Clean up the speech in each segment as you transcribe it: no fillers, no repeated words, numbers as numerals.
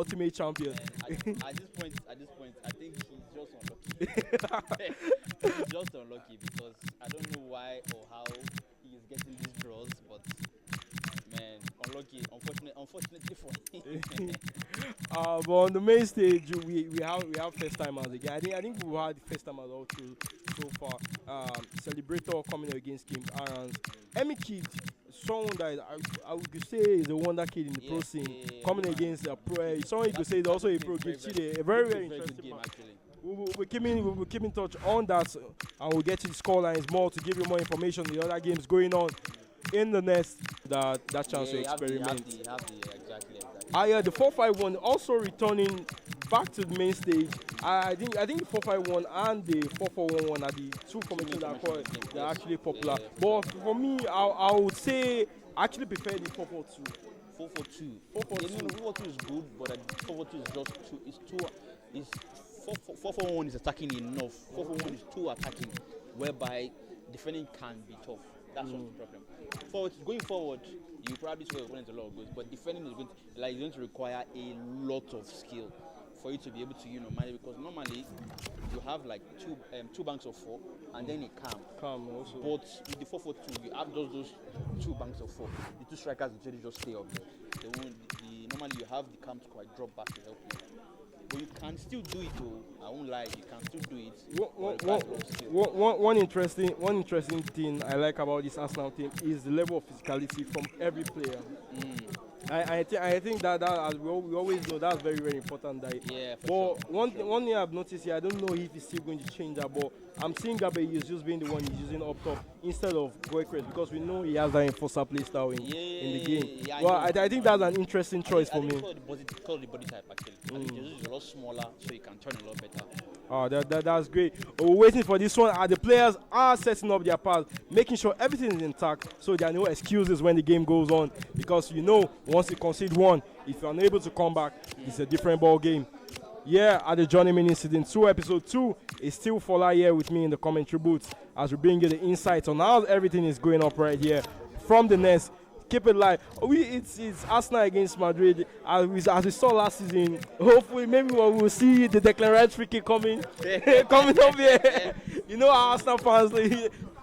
ultimate champion. At this point, I think he's just unlucky. He's just unlucky because I don't know why or how he is getting these draws, but man, unlucky. Unfortunately for him. But on the main stage, we have first timers again. I think we had first timers all through so far. Celebrator coming up against King Aranz. Emmy Kid, someone that I would say is a wonder kid in the pro scene, coming against a pro. Someone you could say is also a pro. Give Chile a very interesting game match. actually. We'll keep in touch on that, and we'll get to the scorelines more to give you more information on the other games going on in the next that chance to experiment. Exactly. Yeah, the 4-5-1 also returning back to the main stage. I think the 4-5-1 and the 4-4-1 are the two formations that are actually popular. But for me, I would say I actually prefer the 4-4-2. 4-4-2. 4-4-2 is good, but 4-4-2 is just too. It's too. It's 4-4-1 is attacking enough. 4-4-1 is too attacking, whereby defending can be tough. That's what's the problem. Going forward, you probably score your opponent a lot of goals, but defending is going to require a lot of skill for you to be able to manage, because normally you have like two banks of 4 and then a calm also. But with the 4-4-2, you have those 2 banks of 4. The 2 strikers usually just stay up there. Normally you have the calm to quite drop back to help you. But you can still do it though. I won't lie, you can still do it. One interesting thing I like about this Arsenal team is the level of physicality from every player. I think that as we always know, that's very, very important. One thing I've noticed here, I don't know if he's still going to change that, but I'm seeing Gabe is just being the one he's using up top instead of Goekres, because we know he has that enforcer play style in the game. I think that's an interesting choice for me. Call the body type actually. I think Jesus is a lot smaller, so he can turn a lot better. Oh, that's great. We're waiting for this one. The players are setting up their pass, making sure everything is intact, so there are no excuses when the game goes on. Because once you concede one, if you're unable to come back, it's a different ball game. Yeah, at the Johnny Mini Season 2, Episode 2, is still Fola here with me in the commentary booth as we bring you the insights on how everything is going up right here from the nest. Keep it live. It's Arsenal against Madrid. As we saw last season, hopefully maybe we'll see the Declan Rice free kick coming up here. You know how Arsenal fans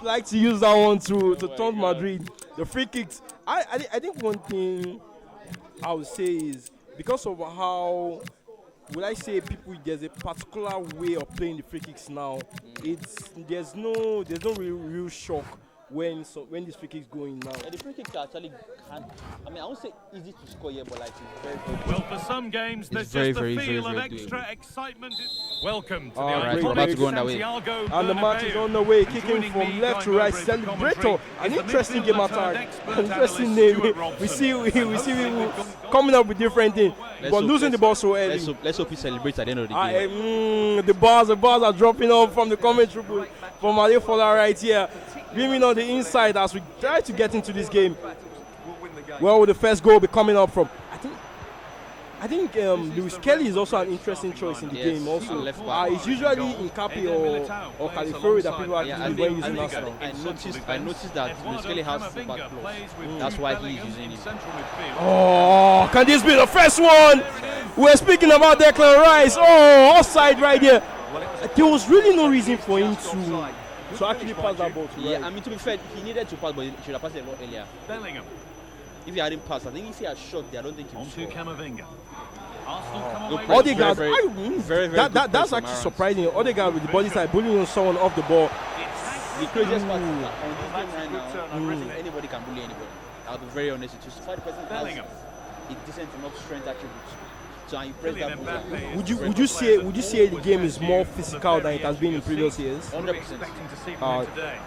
like to use that one to taunt Madrid. The free kicks. I think one thing I would say is because of how there's a particular way of playing the free kicks now. There's no real shock when this free kick is going now. The free kicks are actually I won't say easy to score here, but it's very, very well, for some games, there's just a feel of extra excitement. Welcome to the iconic Santiago and the match is on the way, kicking from left to right. Celebrator, an interesting game attack, an interesting name. We see coming up with different things, but losing the ball so early. Let's hope he celebrates at the end of the game. The bars are dropping off from the commentary booth from Adefola right here. Giving on the inside as we try to get into this game. Where will the first goal be coming up from? I think Lewis Kelly is also an interesting choice in the game. Also, it's usually in Capi or Califori that people are when using Arsenal. I noticed that Lewis Kelly has full back close. That's why he's using him. Oh, can this be the first one? We're speaking about Declan Rice. Oh, offside right here. There was really no reason for him to actually pass that ball to Rice. To be fair, he needed to pass, but he should have passed it a lot earlier. Bellingham. If he hadn't passed, I think if he had shot there, I don't think he would score. Camavinga. Arsenal come away. Odegaard, very that's actually surprising. Odegaard with the body side, bullying someone off the ball. The craziest part on this game right now, anybody can bully anybody. I'll be very honest with you. So far, the person has a decent enough strength attributes. So I impressed that ball. Would you say the game is more physical than it has been in previous years? 100%.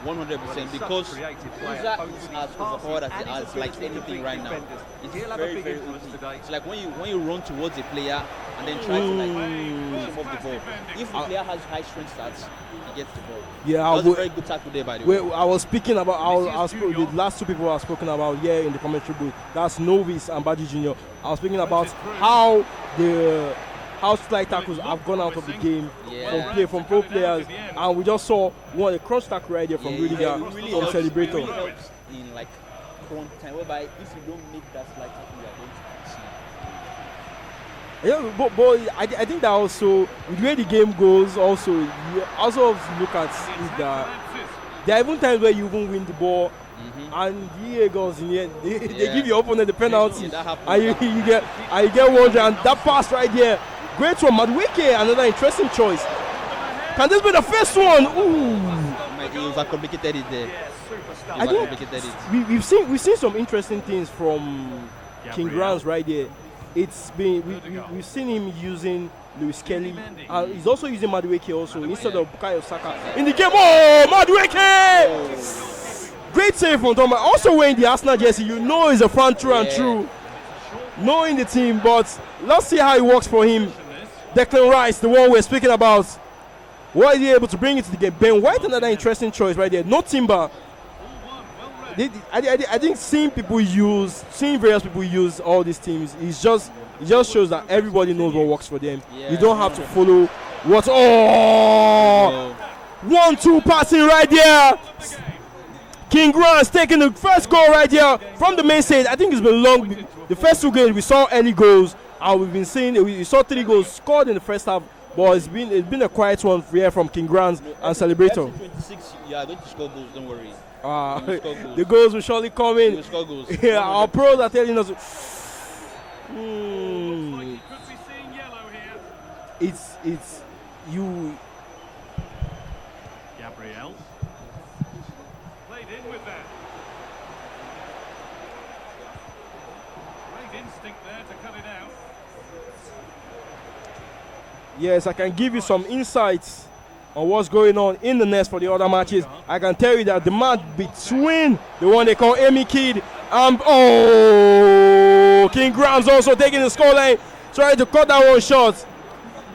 100%, because Uza is as overpowered as like anything right now. It's very, very easy. It's like when you run towards a player and then try to push him off the ball. If the player has high strength stats, he gets the ball. Yeah, that was a very good tackle there, by the way. I was speaking about the last two people I've spoken about here in the commentary booth. That's Novice and Baji Jr. I was speaking about how slide tackles have gone out of the game from pro players, and we just saw one a cross tackle right there from Rudiger from Celebrator. It really helps in like crunch time, whereby if you don't make that slide tackle, you are going to see. Yeah, but I think that also, with the way the game goes, also, you also have to look at is that there are even times where you even win the ball, and the goes in the end, they give your opponent the penalty, and you get 100, and that pass right there, great one, Madueke, another interesting choice. Can this be the first one? Ooh. He overcomplicated it there. I think we've seen some interesting things from King Aranz right there. It's been we've seen him using Lewis Kelly. He's also using Madueke also instead of Bukayo Saka in the game. Oh, Madueke! Great save from Thomas. Also wearing the Arsenal jersey, you know he's a fan through and through. Knowing the team, but let's see how it works for him. Declan Rice, the one we're speaking about. What is he able to bring into the game? Ben White, another interesting choice right there. No Timber. I think seeing various people use all these teams, it just shows that everybody knows what works for them. Yeah. You don't have to follow what. Oh, 1-2 passing right there. King Aranz taking the first goal right there from the main stage. I think it's been long. The first 2 games we saw early goals, and we've been seeing we saw 3 goals scored in the first half. But it's been a quiet one here from King Aranz and Celebrator. 26, yeah, going to score goals. Don't worry. The goals will surely come in. We'll score goals. Yeah, our pros are telling us. It's you. Gabriel played in with that. Great instinct there to cut it out. Yes, I can give you some insights on what's going on in the nest for the other matches. I can tell you that the match between the one they call Amy Kid and King Aranz also taking the scoreline, trying to cut that one short.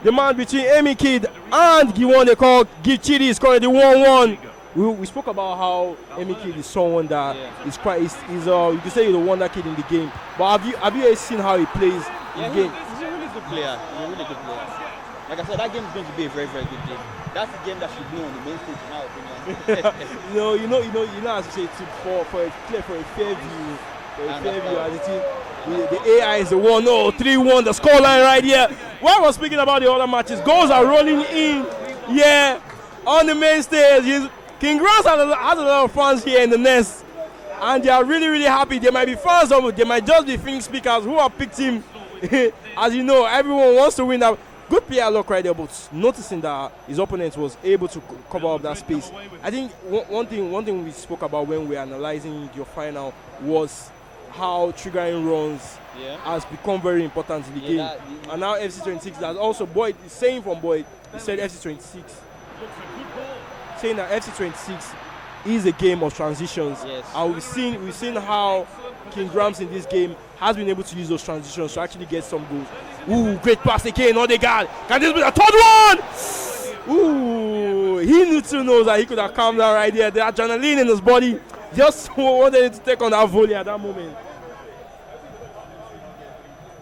The match between Amy Kid and the one they call Gichidi is currently 1-1. We spoke about how Amy Kid is someone that is quite you can say he's the wonder kid in the game. But have you seen how he plays in the game? He's a really good player. He's a really good player. Like I said, that game is going to be a very, very good game. That's the game that should be on the main stage, in my opinion. you know, as you say, for a fair view, as it is, the AI is the 3-1, the scoreline right here. While we're speaking about the other matches, goals are rolling in. Yeah, on the main stage, King Aranz has a lot of fans here in the nest, and they are really, really happy. There might be fans, they might just be Finnish speakers who have picked him. As you know, everyone wants to win that. Good player luck right there, but noticing that his opponent was able to cover up that space. I think one thing we spoke about when we were analyzing your final was how triggering runs has become very important in the game. And now FC26, that's also Boyd is saying from Boyd, he said FC26, saying that FC26 is a game of transitions. Yes. And we've seen how King Aranz in this game has been able to use those transitions to actually get some goals. Ooh, great pass again, Odegaard. Can this be the third one? Ooh, he too knows that he could have calmed down right there. The adrenaline in his body just wanted to take on that volley at that moment.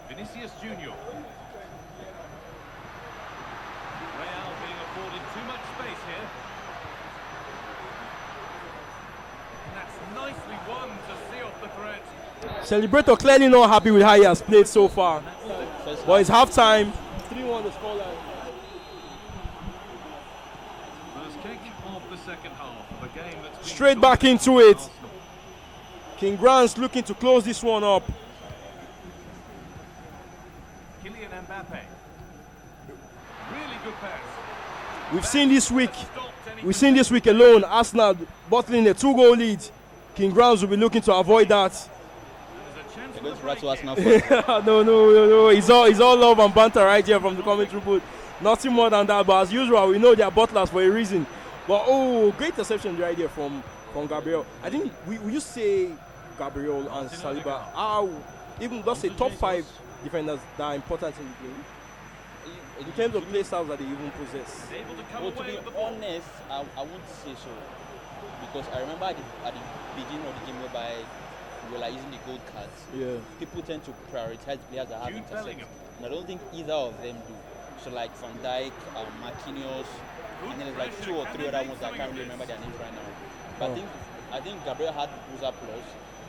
Vinicius Junior. Real being afforded too much space here. And that's nicely won to see off the threat. Celebrator clearly not happy with how he has played so far. But it's halftime. 3-1 the scoreline. First kick of the second half of a game that's straight back into it. King Aranz looking to close this one up. Kylian Mbappe. Really good pass. We've seen this week alone, Arsenal bottling a 2-goal lead. King Aranz will be looking to avoid that. Going to rattle Arsenal no. It's all love and banter right here from the commentary booth. Nothing more than that. But as usual, we know they are butlers for a reason. But great interception right here from Gabriel. I think we just say Gabriel and Saliba are even let's say top 5 defenders that are important in the game. In terms of play styles that they even possess. Well, to be honest, I won't say so. Because I remember at the beginning of the game whereby we were using the gold cards. Yeah. People tend to prioritize players that have intercepts. And I don't think either of them do. So like Van Dijk, Marquinhos, and then there's 2 or 3 other ones that I can't really remember their names right now. But I think Gabriel had Boozer Plus,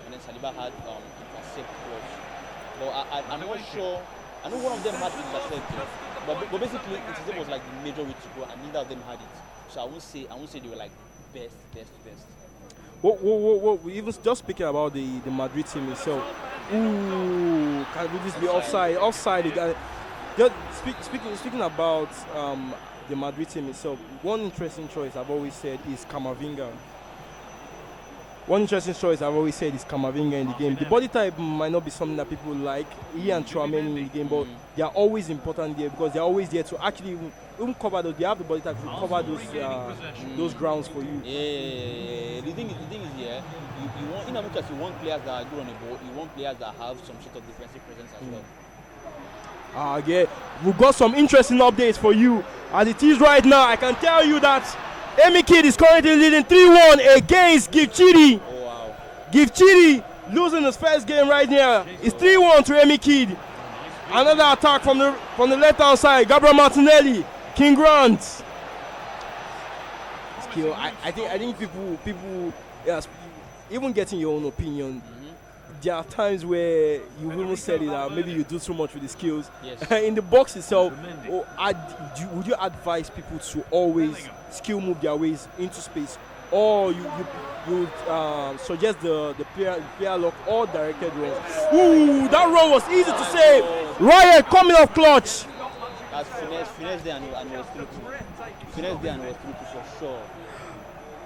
and then Saliba had Intercept Plus. But I'm not sure I know one of them had intercept, but basically intercept was like the major way to go, and neither of them had it. So I won't say they were like best. What even just speaking about the Madrid team itself. Ooh, can we just be offside? Offside again. Just speaking about the Madrid team itself. One interesting choice I've always said is Camavinga. In the game. The body type might not be something that people like. He and Tchouaméni in the game, but they are always important there because they are always there to actually even cover those. They have the body type to cover those grounds for you. Yeah. The thing is, yeah, you want, in as much as you want players that are good on the ball, you want players that have some sort of defensive presence as well. Yeah, we've got some interesting updates for you. As it is right now, I can tell you that Emi Kid is currently leading 3-1 against Givchidi. Oh wow. Givchidi losing his first game right here. It's 3-1 to Emi Kid. Another attack from the left hand side. Gabriel Martinelli, King Aranz. Skill. I think people yes, even getting your own opinion. There are times where you will say that maybe you do too much with the skills. Yes. In the box itself, would you advise people to always skill move their ways into space, or you suggest the player lock or directed run? Ooh, that run was easy to save. Ryan coming off clutch. That's finesse there and was through for sure.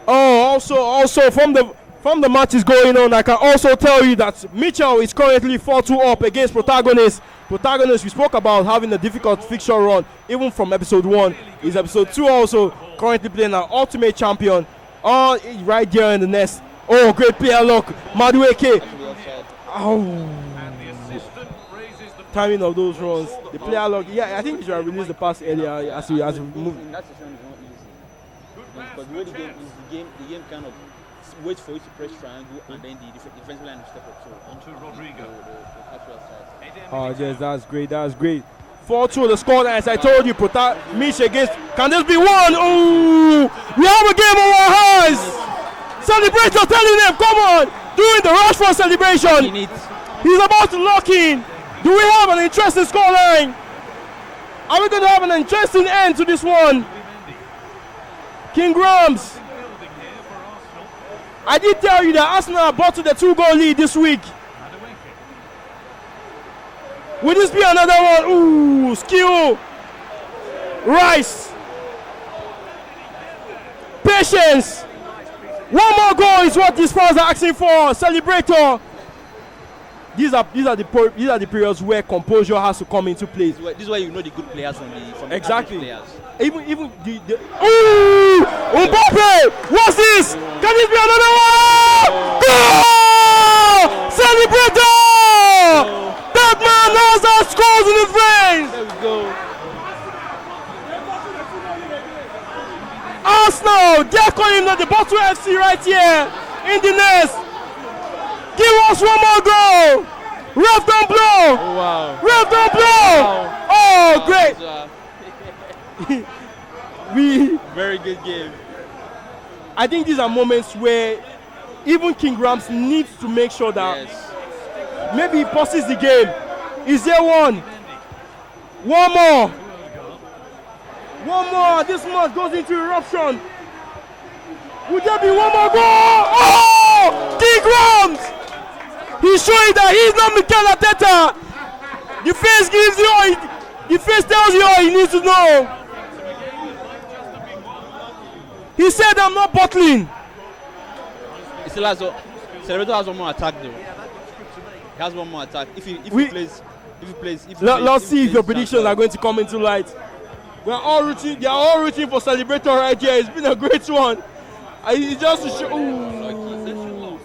Oh, also from the matches going on, I can also tell you that Mitchell is currently 4-2 up against Protagonist. We spoke about having a difficult fixture run, even from episode 1. Is episode 2 also currently playing an ultimate champion? Oh, right there in the nest. Oh, great player look. Madueke. Oh. Timing of those runs. The player look. Yeah, I think he should have released the pass earlier as we move. In that situation is not easy. Because the way the game kind of waits for you to press triangle and then the defensive line will step up. So onto Rodrigo. Oh yes, that's great. 4-2 the score, as I told you. Mish against. Can this be one? Ooh, we have a game on our hands. Celebrator telling them, come on, doing the rush for celebration. He's about to lock in. Do we have an interesting scoreline? Are we going to have an interesting end to this one? King Aranz. I did tell you that Arsenal are brought to the 2-goal lead this week. Will this be another one? Ooh, skill. Rice. Patience. One more goal is what these fans are asking for. Celebrator. These are the periods where composure has to come into place. This is where you know the good players from the exactly. Players. Even the ooh, Mbappe! What's this? Can this be another one? Goal! Celebrator! That man knows that scores in his veins. There we go. Arsenal, they're calling the Bottle FC right here in the nest. Give us one more goal. Ref don't blow. Oh, wow. Ref don't blow. Wow. Oh, great. Very good game. I think these are moments where even King Aranz needs to make sure that maybe he pauses the game. Is there one? One more. This match goes into eruption. Would there be one more goal? Oh! King Aranz! He's showing that he's not Mikel Arteta. The face gives you all. The face tells you all you need to know. He said, "I'm not bottling." Celebrator has one more attack though. He has one more attack. If he plays. Let's see if your predictions are going to come into light. They are all rooting for Celebrator right here. It's been a great one. It's just to show.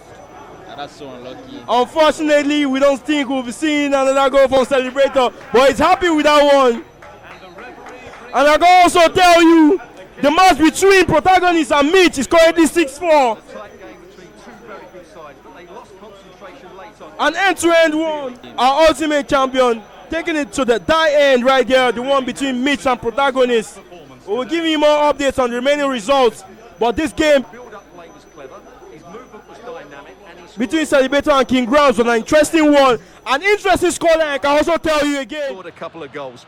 That's so unlucky. Unfortunately, we don't think we'll be seeing another goal from Celebrator, but he's happy with that one. And I can also tell you, the match between Protagonist and Mitch is currently 6-4. An end-to-end one. Our ultimate champion taking it to the die end right there, the one between Mitch and Protagonist. We'll give you more updates on the remaining results, but this game between Celebrator and King Aranz was an interesting one. An interesting scoreline, I can also tell you again. Scored a couple of goals.